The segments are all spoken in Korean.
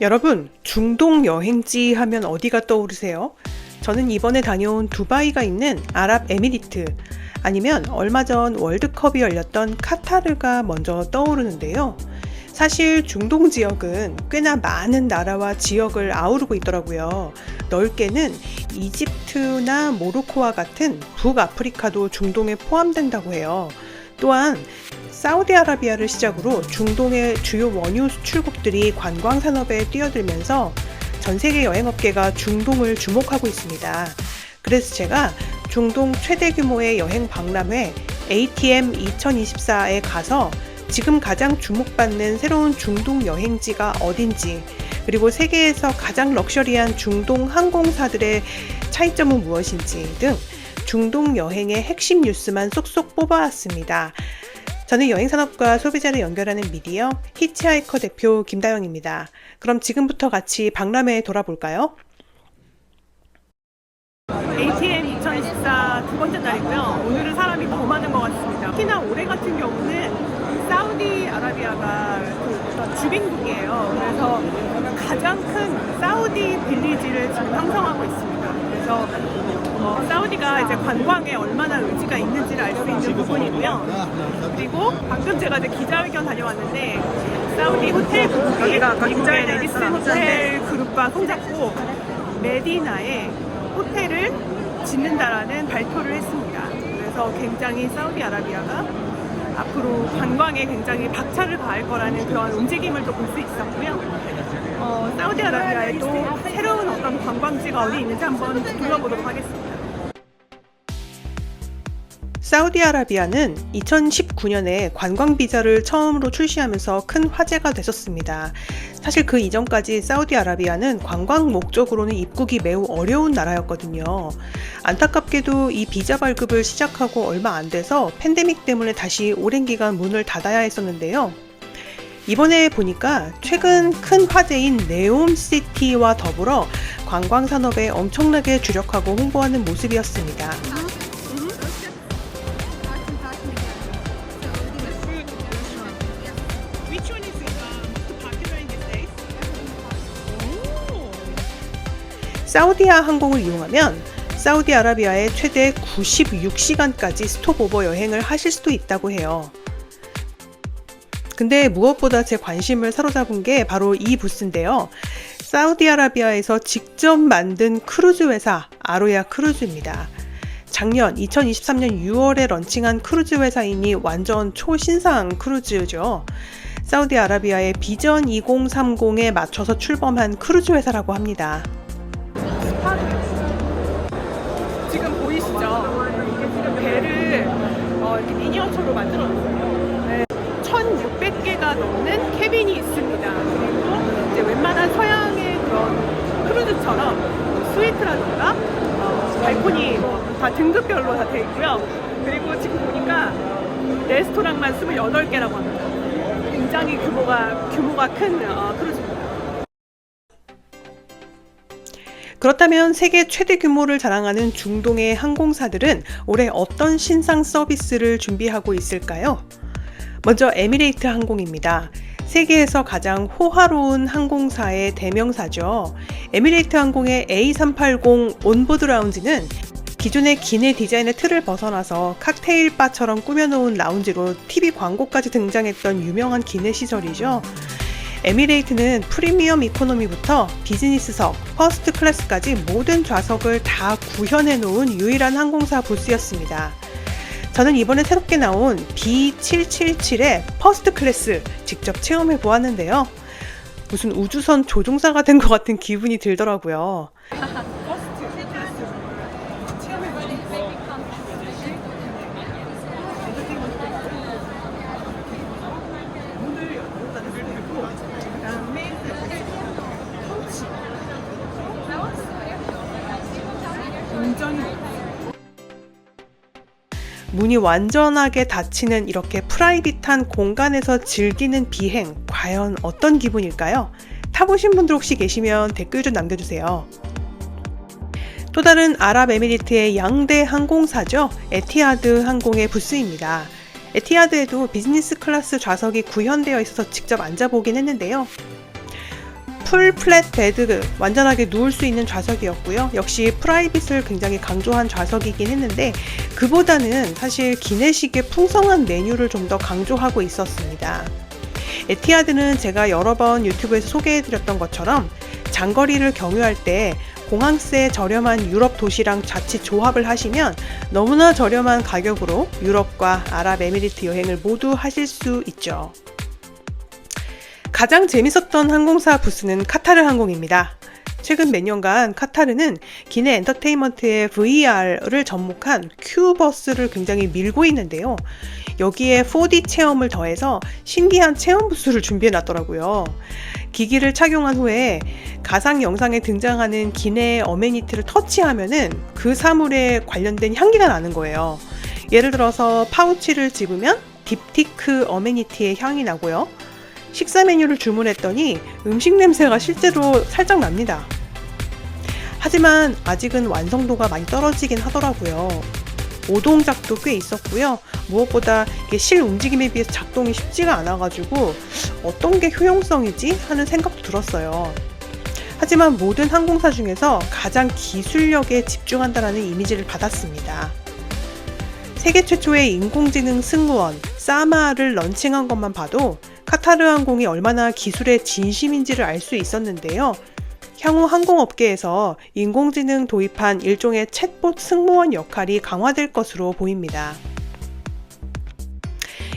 여러분, 중동 여행지 하면 어디가 떠오르세요? 저는 이번에 다녀온 두바이가 있는 아랍에미리트, 아니면 얼마 전 월드컵이 열렸던 카타르가 먼저 떠오르는데요. 사실 중동 지역은 꽤나 많은 나라와 지역을 아우르고 있더라고요. 넓게는 이집트나 모로코와 같은 북아프리카도 중동에 포함된다고 해요. 또한 사우디아라비아를 시작으로 중동의 주요 원유 수출국들이 관광 산업에 뛰어들면서 전 세계 여행업계가 중동을 주목하고 있습니다. 그래서 제가 중동 최대 규모의 여행 박람회 ATM 2024에 가서 지금 가장 주목받는 새로운 중동 여행지가 어딘지, 그리고 세계에서 가장 럭셔리한 중동 항공사들의 차이점은 무엇인지 등 중동 여행의 핵심 뉴스만 쏙쏙 뽑아왔습니다. 저는 여행산업과 소비자를 연결하는 미디어 히치하이커 대표 김다영입니다. 그럼 지금부터 같이 박람회에 돌아볼까요? ATM 2024 두 번째 날이고요. 오늘은 사람이 더 많은 것 같습니다. 특히나 올해 같은 경우는 사우디아라비아가 주빈국이에요. 그래서 가장 큰 사우디 빌리지를 지금 형성하고 있습니다. 그래서 사우디가 이제 관광에 얼마나 의지가 있는지를 알 수 있는 부분이고요. 그리고 방금 제가 이제 기자회견 다녀왔는데 사우디 호텔 그룹이 미국의 레디슨 호텔 그룹과 손잡고 메디나에 호텔을 짓는다라는 발표를 했습니다. 그래서 굉장히 사우디아라비아가 앞으로 관광에 굉장히 박차를 가할 거라는 그런 움직임을 또 볼 수 있었고요. 사우디아라비아에 또 새로운 어떤 관광지가 어디 있는지 한번 둘러보도록 하겠습니다. 사우디아라비아는 2019년에 관광 비자를 처음으로 출시하면서 큰 화제가 됐었습니다. 사실 그 이전까지 사우디아라비아는 관광 목적으로는 입국이 매우 어려운 나라였거든요. 안타깝게도 이 비자 발급을 시작하고 얼마 안 돼서 팬데믹 때문에 다시 오랜 기간 문을 닫아야 했었는데요. 이번에 보니까 최근 큰 화제인 네옴시티와 더불어 관광 산업에 엄청나게 주력하고 홍보하는 모습이었습니다. 사우디아 항공을 이용하면 사우디아라비아에 최대 96시간까지 스톱오버 여행을 하실 수도 있다고 해요. 근데 무엇보다 제 관심을 사로잡은 게 바로 이 부스인데요. 사우디아라비아에서 직접 만든 크루즈 회사 아로야 크루즈입니다. 작년 2023년 6월에 런칭한 크루즈 회사이니 완전 초신상 크루즈죠. 사우디아라비아의 비전 2030에 맞춰서 출범한 크루즈 회사라고 합니다. 지금 보이시죠? 이게 지금 배를 이렇게 미니어처로 만들어놨어요. 네. 1,600개가 넘는 캐빈이 있습니다. 그리고 이제 웬만한 서양의 그런 크루즈처럼 스위트라든가 발코니 다 등급별로 다 되어 있고요. 그리고 지금 보니까 레스토랑만 28개라고 합니다. 굉장히 규모가 큰 크루즈입니다. 그렇다면 세계 최대 규모를 자랑하는 중동의 항공사들은 올해 어떤 신상 서비스를 준비하고 있을까요? 먼저 에미레이트 항공입니다. 세계에서 가장 호화로운 항공사의 대명사죠. 에미레이트 항공의 A380 온보드 라운지는 기존의 기내 디자인의 틀을 벗어나서 칵테일 바처럼 꾸며놓은 라운지로 TV 광고까지 등장했던 유명한 기내 시설이죠. 에미레이트는 프리미엄 이코노미부터 비즈니스석, 퍼스트 클래스까지 모든 좌석을 다 구현해 놓은 유일한 항공사 부스였습니다. 저는 이번에 새롭게 나온 B777의 퍼스트 클래스 직접 체험해 보았는데요. 무슨 우주선 조종사가 된 것 같은 기분이 들더라고요. 문이 완전하게 닫히는 이렇게 프라이빗한 공간에서 즐기는 비행, 과연 어떤 기분일까요? 타보신 분들 혹시 계시면 댓글 좀 남겨주세요. 또 다른 아랍에미리트의 양대 항공사죠. 에티하드 항공의 부스입니다. 에티하드에도 비즈니스 클래스 좌석이 구현되어 있어서 직접 앉아보긴 했는데요. 풀 플랫 베드, 완전하게 누울 수 있는 좌석이었고요. 역시 프라이빗을 굉장히 강조한 좌석이긴 했는데 그보다는 사실 기내식의 풍성한 메뉴를 좀 더 강조하고 있었습니다. 에티하드는 제가 여러 번 유튜브에서 소개해드렸던 것처럼 장거리를 경유할 때 공항세 저렴한 유럽 도시랑 자칫 조합을 하시면 너무나 저렴한 가격으로 유럽과 아랍에미리트 여행을 모두 하실 수 있죠. 가장 재밌었던 항공사 부스는 카타르 항공입니다. 최근 몇 년간 카타르는 기내 엔터테인먼트의 VR을 접목한 큐버스를 굉장히 밀고 있는데요. 여기에 4D 체험을 더해서 신기한 체험 부스를 준비해 놨더라고요. 기기를 착용한 후에 가상 영상에 등장하는 기내 어메니티를 터치하면은 그 사물에 관련된 향기가 나는 거예요. 예를 들어서 파우치를 집으면 딥티크 어메니티의 향이 나고요. 식사 메뉴를 주문했더니 음식 냄새가 실제로 살짝 납니다. 하지만 아직은 완성도가 많이 떨어지긴 하더라고요. 오동작도 꽤 있었고요. 무엇보다 이게 실 움직임에 비해서 작동이 쉽지가 않아가지고 어떤 게 효용성이지 하는 생각도 들었어요. 하지만 모든 항공사 중에서 가장 기술력에 집중한다는 이미지를 받았습니다. 세계 최초의 인공지능 승무원 사마를 런칭한 것만 봐도 카타르 항공이 얼마나 기술의 진심인지를 알 수 있었는데요. 향후 항공업계에서 인공지능 도입한 일종의 챗봇 승무원 역할이 강화될 것으로 보입니다.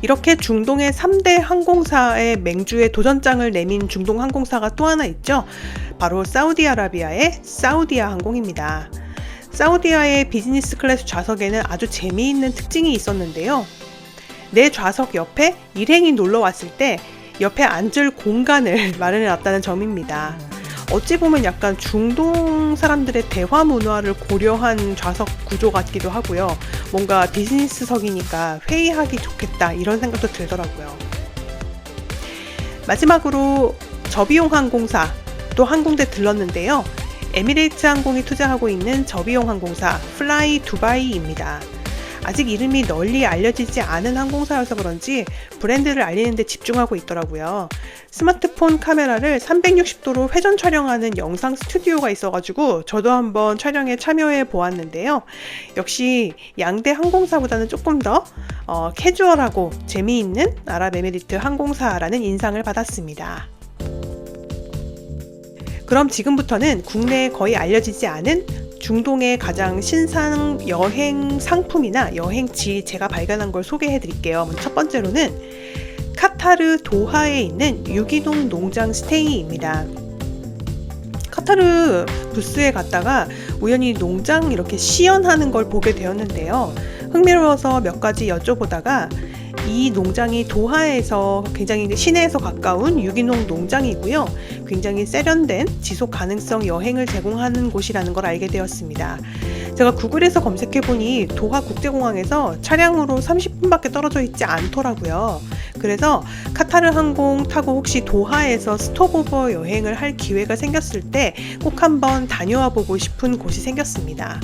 이렇게 중동의 3대 항공사의 맹주에 도전장을 내민 중동 항공사가 또 하나 있죠. 바로 사우디아라비아의 사우디아 항공입니다. 사우디아의 비즈니스 클래스 좌석에는 아주 재미있는 특징이 있었는데요. 내 좌석 옆에 일행이 놀러 왔을 때 옆에 앉을 공간을 마련해 놨다는 점입니다. 어찌 보면 약간 중동 사람들의 대화 문화를 고려한 좌석 구조 같기도 하고요. 뭔가 비즈니스석이니까 회의하기 좋겠다 이런 생각도 들더라고요. 마지막으로 저비용 항공사 또 한 군데 들렀는데요. 에미레이트 항공이 투자하고 있는 저비용 항공사 플라이 두바이입니다. 아직 이름이 널리 알려지지 않은 항공사여서 그런지 브랜드를 알리는 데 집중하고 있더라고요. 스마트폰 카메라를 360도로 회전 촬영하는 영상 스튜디오가 있어가지고 저도 한번 촬영에 참여해 보았는데요. 역시 양대 항공사보다는 조금 더 캐주얼하고 재미있는 아랍에미리트 항공사라는 인상을 받았습니다. 그럼 지금부터는 국내에 거의 알려지지 않은 중동의 가장 신상 여행 상품이나 여행지 제가 발견한 걸 소개해 드릴게요. 첫 번째로는 카타르 도하에 있는 유기농 농장 스테이입니다. 카타르 부스에 갔다가 우연히 농장 이렇게 시연하는 걸 보게 되었는데요. 흥미로워서 몇 가지 여쭤보다가 이 농장이 도하에서 굉장히 시내에서 가까운 유기농 농장이고요. 굉장히 세련된 지속 가능성 여행을 제공하는 곳이라는 걸 알게 되었습니다. 제가 구글에서 검색해보니 도하 국제공항에서 차량으로 30분밖에 떨어져 있지 않더라고요. 그래서 카타르 항공 타고 혹시 도하에서 스톱오버 여행을 할 기회가 생겼을 때 꼭 한번 다녀와 보고 싶은 곳이 생겼습니다.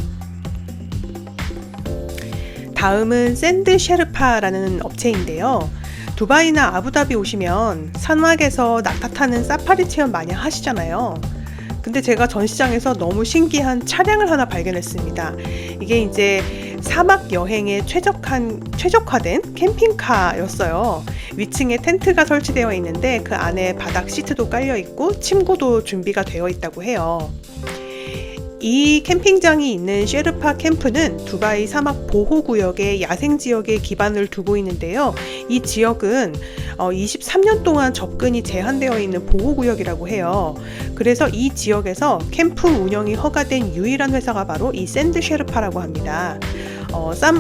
다음은 샌드 셰르파라는 업체인데요. 두바이나 아부다비 오시면 사막에서 낙타 타는 사파리 체험 많이 하시잖아요. 근데 제가 전시장에서 너무 신기한 차량을 하나 발견했습니다. 이게 이제 사막 여행에 최적화된 캠핑카였어요. 위층에 텐트가 설치되어 있는데 그 안에 바닥 시트도 깔려 있고 침구도 준비가 되어 있다고 해요. 이 캠핑장이 있는 셰르파 캠프는 두바이 사막 보호구역의 야생지역에 기반을 두고 있는데요. 이 지역은 23년 동안 접근이 제한되어 있는 보호구역이라고 해요. 그래서 이 지역에서 캠프 운영이 허가된 유일한 회사가 바로 이 샌드 셰르파라고 합니다.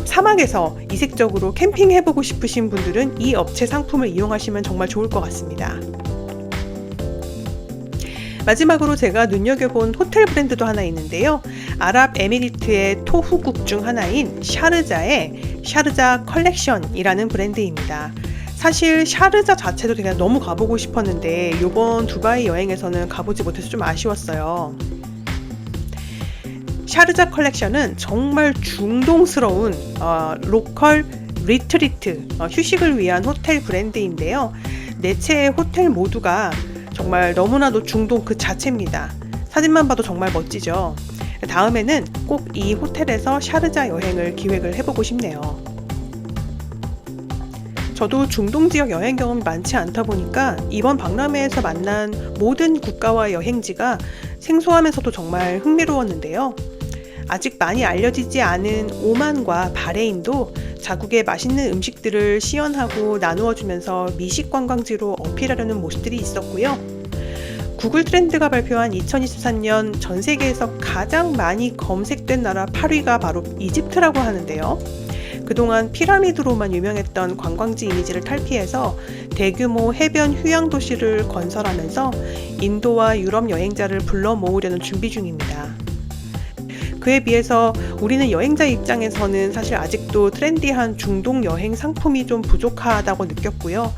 사막에서 이색적으로 캠핑해보고 싶으신 분들은 이 업체 상품을 이용하시면 정말 좋을 것 같습니다. 마지막으로 제가 눈여겨본 호텔 브랜드도 하나 있는데요. 아랍에미리트의 토후국 중 하나인 샤르자의 샤르자 컬렉션이라는 브랜드입니다. 사실 샤르자 자체도 그냥 너무 가보고 싶었는데 이번 두바이 여행에서는 가보지 못해서 좀 아쉬웠어요. 샤르자 컬렉션은 정말 중동스러운 로컬 리트리트, 휴식을 위한 호텔 브랜드인데요. 네 채의 호텔 모두가 정말 너무나도 중동 그 자체입니다. 사진만 봐도 정말 멋지죠. 다음에는 꼭 이 호텔에서 샤르자 여행을 기획을 해보고 싶네요. 저도 중동 지역 여행 경험이 많지 않다 보니까 이번 박람회에서 만난 모든 국가와 여행지가 생소하면서도 정말 흥미로웠는데요. 아직 많이 알려지지 않은 오만과 바레인도 자국의 맛있는 음식들을 시연하고 나누어주면서 미식 관광지로 어필하려는 모습들이 있었고요. 구글 트렌드가 발표한 2023년 전 세계에서 가장 많이 검색된 나라 8위가 바로 이집트라고 하는데요. 그동안 피라미드로만 유명했던 관광지 이미지를 탈피해서 대규모 해변 휴양 도시를 건설하면서 인도와 유럽 여행자를 불러 모으려는 준비 중입니다. 그에 비해서 우리는 여행자 입장에서는 사실 아직도 트렌디한 중동 여행 상품이 좀 부족하다고 느꼈고요.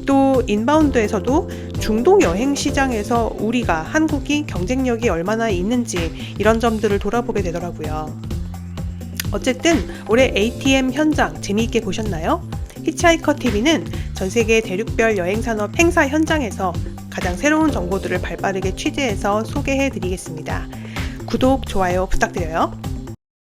또 인바운드에서도 중동 여행 시장에서 우리가 한국이 경쟁력이 얼마나 있는지 이런 점들을 돌아보게 되더라고요. 어쨌든 올해 ATM 현장 재미있게 보셨나요? 히치하이커 TV는 전 세계 대륙별 여행산업 행사 현장에서 가장 새로운 정보들을 발빠르게 취재해서 소개해 드리겠습니다. 구독, 좋아요 부탁드려요.